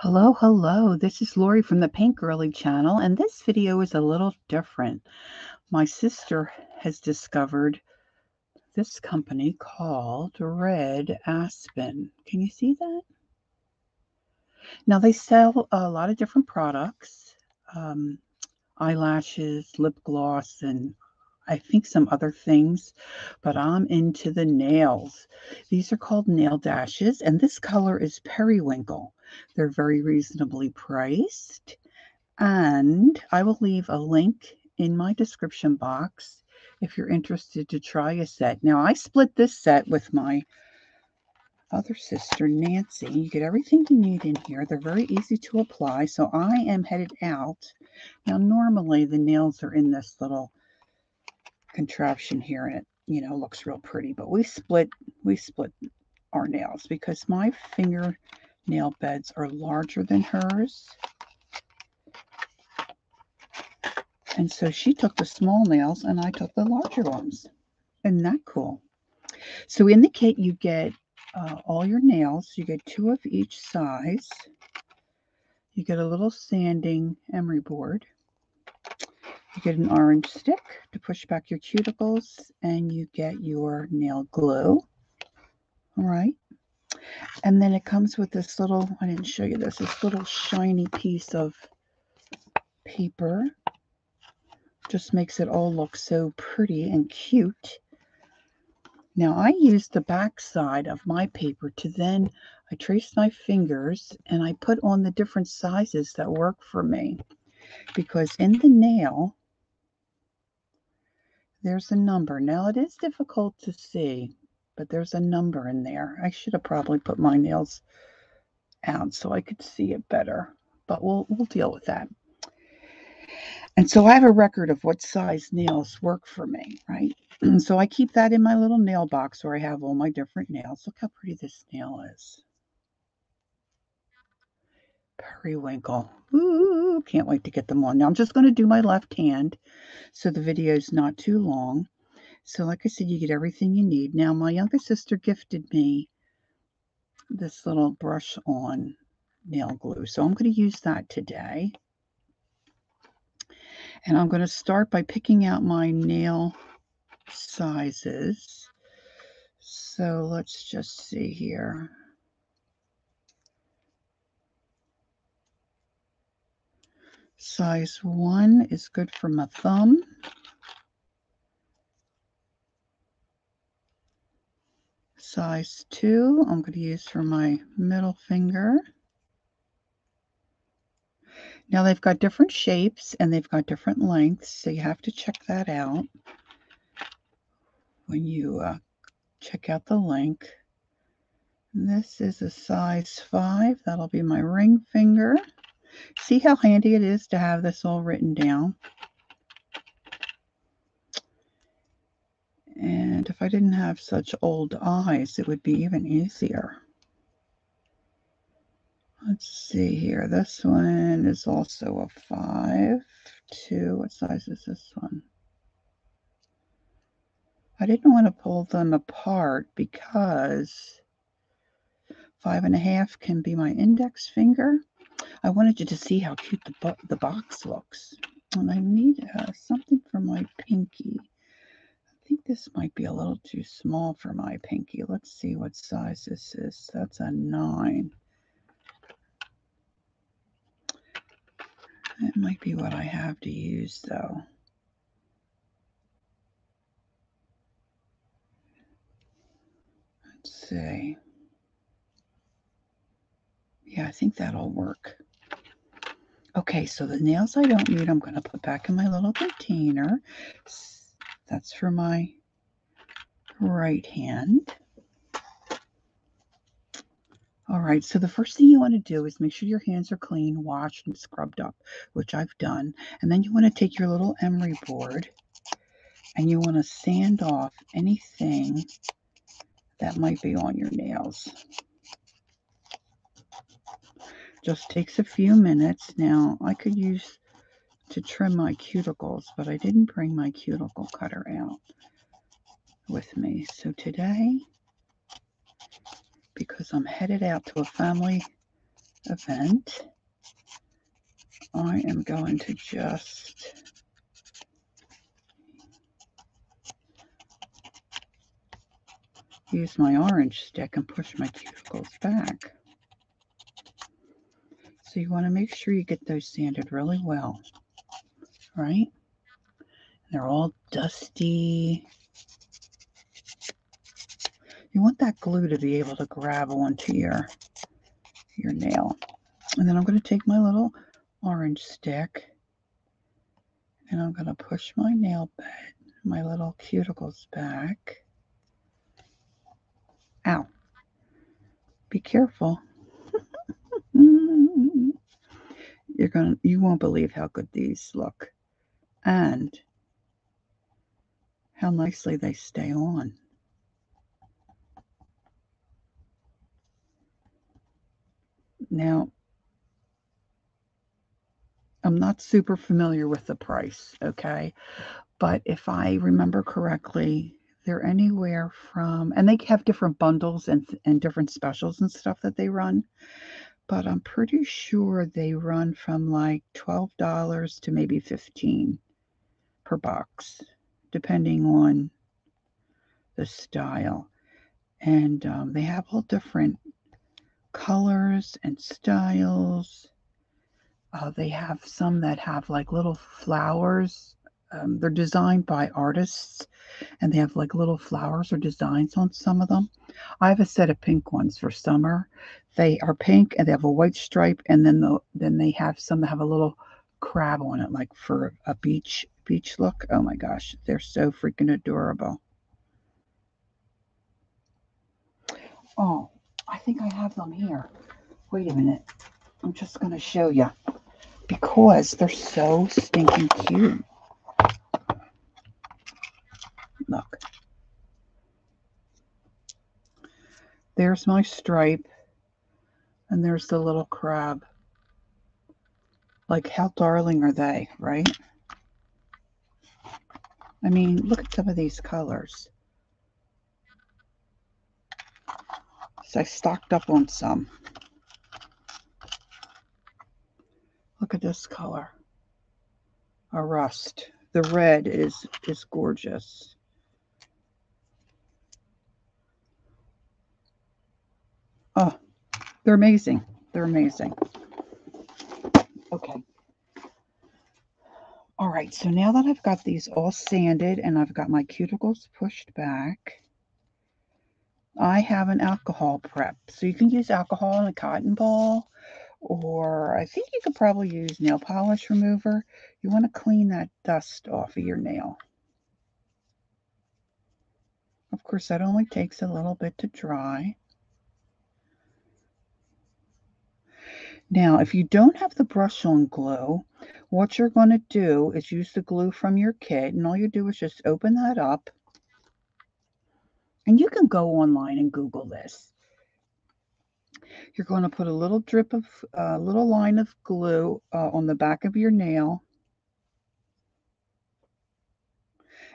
Hello, hello. This is Lori from the Paint Girly channel, and this video is a little different. My sister has discovered this company called Red Aspen. Can you see that? Now, they sell a lot of different products, um, eyelashes, lip gloss, and I think some other things, but I'm into the nails. These are called nail dashes, and this color is periwinkle. They're very reasonably priced. And I will leave a link in my description box if you're interested to try a set. Now, I split this set with my other sister, Nancy. You get everything you need in here. They're very easy to apply. So I am headed out. Now, normally the nails are in this little contraption here, and it looks real pretty. But we split our nails because my fingernail beds are larger than hers. And so she took the small nails and I took the larger ones. Isn't that cool? So in the kit, you get all your nails. You get 2 of each size. You get a little sanding emery board. You get an orange stick to push back your cuticles. And you get your nail glue. All right. And then it comes with this little, I didn't show you this little shiny piece of paper. Just makes it all look so pretty and cute. Now I use the back side of my paper to then I trace my fingers and I put on the different sizes that work for me. Because in the nail, there's a number. Now it is difficult to see, but there's a number in there. I should have probably put my nails out so I could see it better, but we'll deal with that. And so I have a record of what size nails work for me, right? So I keep that in my little nail box where I have all my different nails. Look how pretty this nail is. Periwinkle. Ooh, can't wait to get them on. Now I'm just going to do my left hand so the video is not too long. So like I said, you get everything you need. Now my younger sister gifted me this little brush on nail glue. So I'm going to use that today. And I'm going to start by picking out my nail sizes. So let's just see here. Size 1 is good for my thumb. Size 2 I'm going to use for my middle finger. Now they've got different shapes and they've got different lengths, so you have to check that out when you check out the link. This is a size 5. That'll be my ring finger. See how handy it is to have this all written down. And if I didn't have such old eyes, it would be even easier. Let's see here. This one is also a 5. 2. What size is this one? I didn't want to pull them apart because 5.5 can be my index finger. I wanted you to see how cute the box looks. And I need something for my pinky. I think this might be a little too small for my pinky. Let's see what size this is. That's a 9. That might be what I have to use though. Let's see. Yeah, I think that'll work. Okay, so the nails I don't need, I'm going to put back in my little container. That's for my right hand. All right, so the first thing you want to do is make sure your hands are clean, washed, and scrubbed up, which I've done. And then you want to take your little emery board and you want to sand off anything that might be on your nails. Just takes a few minutes. Now, I could use to trim my cuticles, but I didn't bring my cuticle cutter out with me. So today, because I'm headed out to a family event, I am going to just use my orange stick and push my cuticles back. So you want to make sure you get those sanded really well, right? They're all dusty. You want that glue to be able to grab onto your nail. And then I'm going to take my little orange stick and I'm going to push my nail bed, my little cuticles back. Ow. Be careful. You won't believe how good these look and how nicely they stay on. Now, I'm not super familiar with the price, okay? But if I remember correctly, they're anywhere from, and they have different bundles and different specials and stuff that they run. But I'm pretty sure they run from like $12 to maybe $15 per box, depending on the style. And they have all different colors and styles. They have some that have like little flowers. They're designed by artists, and they have like little flowers or designs on some of them. I have a set of pink ones for summer. They are pink and they have a white stripe, and then they have some that have a little crab on it, like for a beach look. Oh my gosh, they're so freaking adorable. Oh, I think I have them here. Wait a minute. I'm just going to show you because they're so stinking cute. Look. There's my stripe, and there's the little crab. Like, how darling are they, right? I mean, look at some of these colors. So I stocked up on some. Look at this color. A rust. The red is gorgeous. Oh, they're amazing. They're amazing. Okay. All right, so now that I've got these all sanded and I've got my cuticles pushed back, I have an alcohol prep. So you can use alcohol in a cotton ball, or I think you could probably use nail polish remover. You want to clean that dust off of your nail. Of course, that only takes a little bit to dry. Now, if you don't have the brush on glue, what you're going to do is use the glue from your kit, and all you do is just open that up. And you can go online and Google this. You're going to put a little drip of, little line of glue on the back of your nail.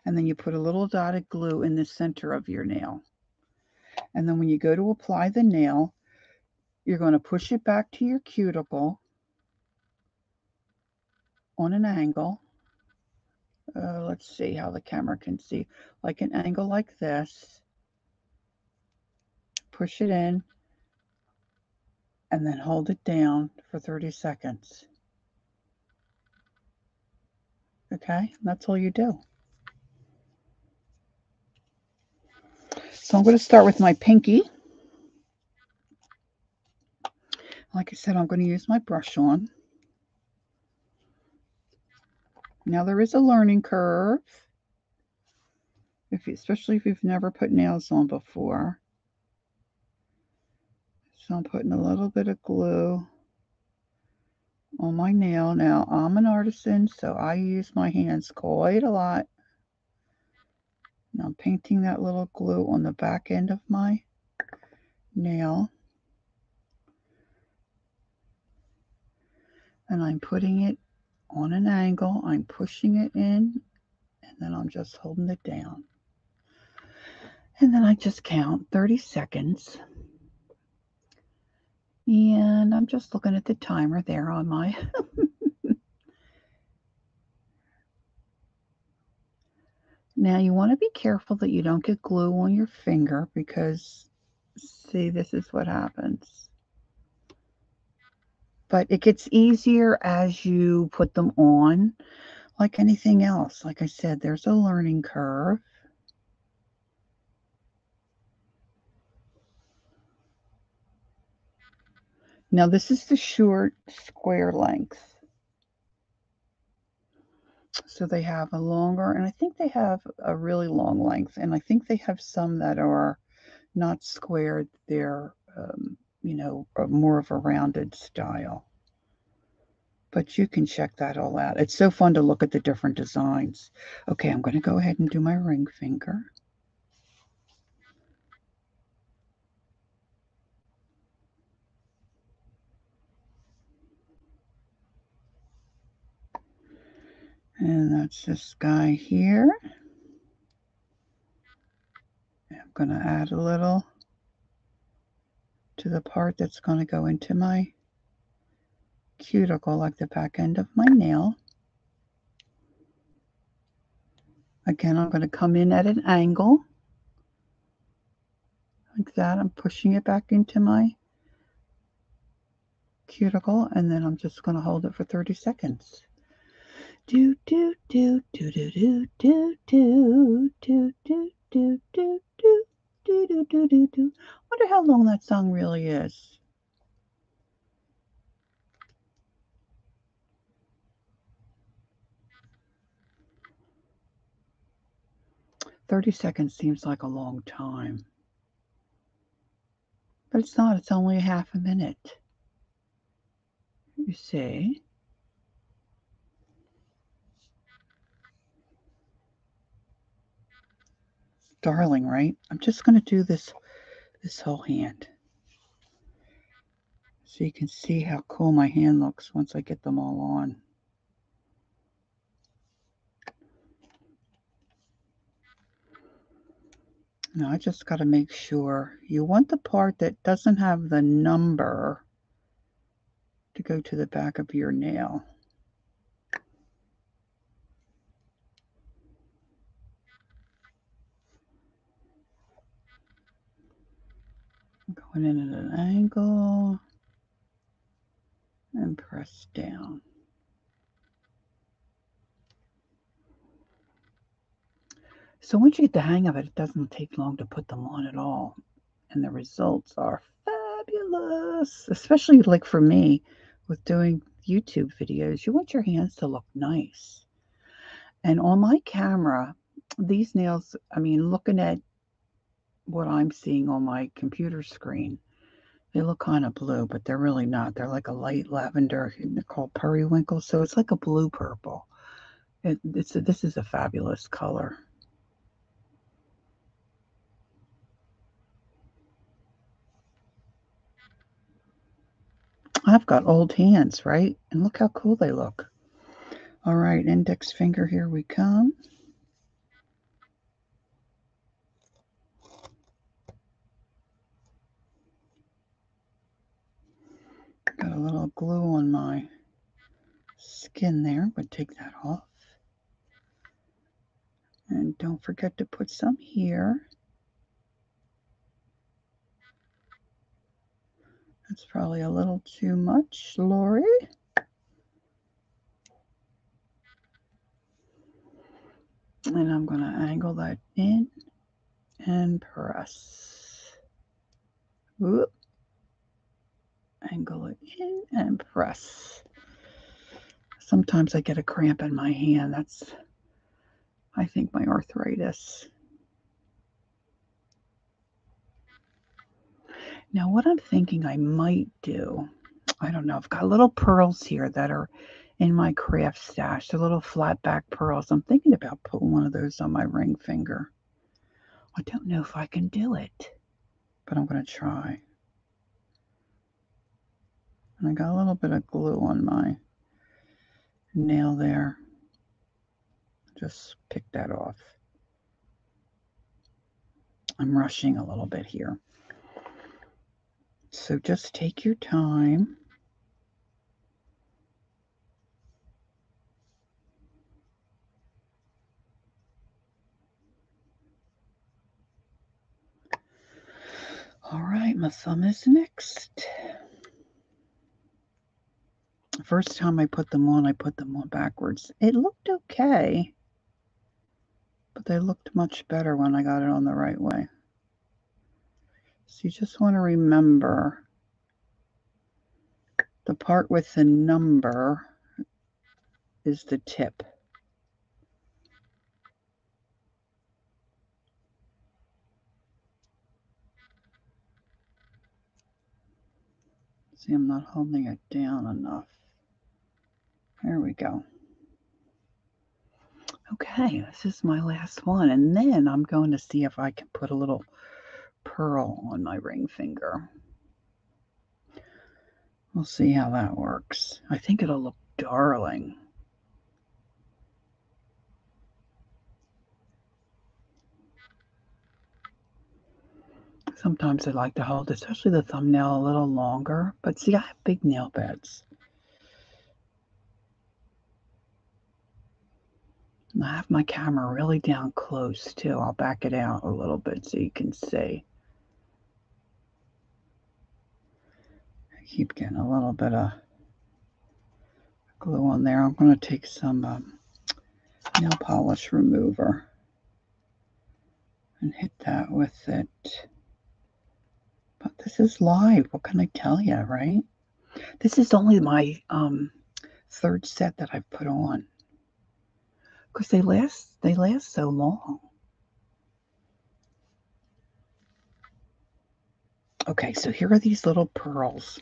And then you put a little dotted glue in the center of your nail. And then when you go to apply the nail, you're going to push it back to your cuticle on an angle. Let's see how the camera can see. Like an angle like this. Push it in and then hold it down for 30 seconds. Okay, that's all you do. So I'm going to start with my pinky. Like I said, I'm going to use my brush on. Now there is a learning curve, especially if you've never put nails on before. So I'm putting a little bit of glue on my nail. Now I'm an artisan, so I use my hands quite a lot. Now I'm painting that little glue on the back end of my nail. And I'm putting it on an angle. I'm pushing it in, and then I'm just holding it down. And then I just count 30 seconds. And I'm just looking at the timer there on my Now you want to be careful that you don't get glue on your finger because, see, this is what happens. But it gets easier as you put them on, like anything else. Like I said, there's a learning curve. Now this is the short square length. So they have a longer, and I think they have a really long length, and I think they have some that are not squared. They're, you know, more of a rounded style. But you can check that all out. It's so fun to look at the different designs. Okay, I'm going to go ahead and do my ring finger. And that's this guy here. I'm going to add a little to the part that's going to go into my cuticle, like the back end of my nail. Again, I'm going to come in at an angle like that. I'm pushing it back into my cuticle, and then I'm just going to hold it for 30 seconds. Do do do do do do do do do do do do do do do do do do. Wonder how long that song really is. 30 seconds seems like a long time. But it's not, it's only a half a minute. You see? Darling, right? I'm just going to do this whole hand. So you can see how cool my hand looks once I get them all on. Now I just got to make sure you want the part that doesn't have the number to go to the back of your nail. Going in at an angle and press down. So once you get the hang of it, it doesn't take long to put them on at all. And the results are fabulous, especially like for me with doing YouTube videos. You want your hands to look nice. And on my camera, these nails, I mean, looking at what I'm seeing on my computer screen, they look kind of blue, but they're really not. They're like a light lavender. They're called periwinkle, so it's like a blue purple. This is a fabulous color. I've got old hands, right? And look how cool they look. All right, index finger, here we come. Got a little glue on my skin there, but take that off. And don't forget to put some here. That's probably a little too much, Lori. And I'm going to angle that in and press. Whoop. Angle it in and press. Sometimes I get a cramp in my hand. That's, I think, my arthritis. Now, what I'm thinking I might do, I don't know, I've got little pearls here that are in my craft stash. They're little flat back pearls. I'm thinking about putting one of those on my ring finger. I don't know if I can do it, but I'm going to try. And I got a little bit of glue on my nail there. Just pick that off. I'm rushing a little bit here. So just take your time. All right, my thumb is next. The first time I put them on backwards. It looked okay, but they looked much better when I got it on the right way. So you just want to remember the part with the number is the tip. See, I'm not holding it down enough. There we go. Okay, this is my last one, and then I'm going to see if I can put a little pearl on my ring finger. We'll see how that works. I think it'll look darling. Sometimes I like to hold, especially the thumbnail, a little longer. But see, I have big nail beds. And I have my camera really down close, too. I'll back it out a little bit so you can see. I keep getting a little bit of glue on there. I'm going to take some nail polish remover and hit that with it. But this is live. What can I tell you, right? This is only my third set that I've put on because they last so long. Okay, so here are these little pearls.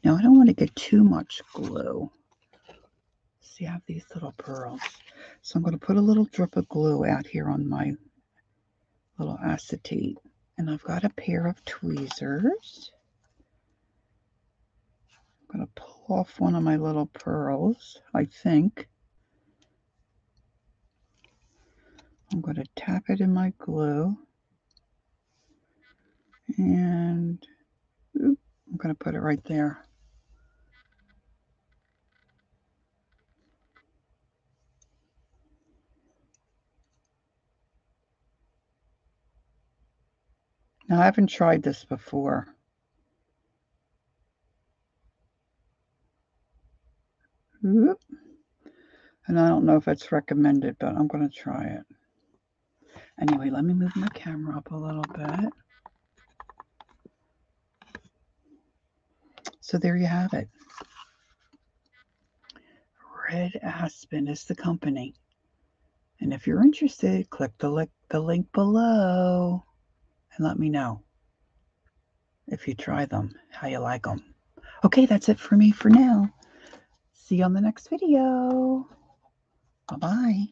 Now I don't want to get too much glue. See, I have these little pearls. So I'm going to put a little drip of glue out here on my little acetate. And I've got a pair of tweezers. I'm going to pull off one of my little pearls, I think. I'm going to tap it in my glue. And I'm going to put it right there. Now, I haven't tried this before. And I don't know if it's recommended, but I'm going to try it. Anyway, let me move my camera up a little bit. So there you have it. Red Aspen is the company. And if you're interested, click the link below and let me know if you try them, how you like them. Okay, that's it for me for now. See you on the next video. Bye-bye.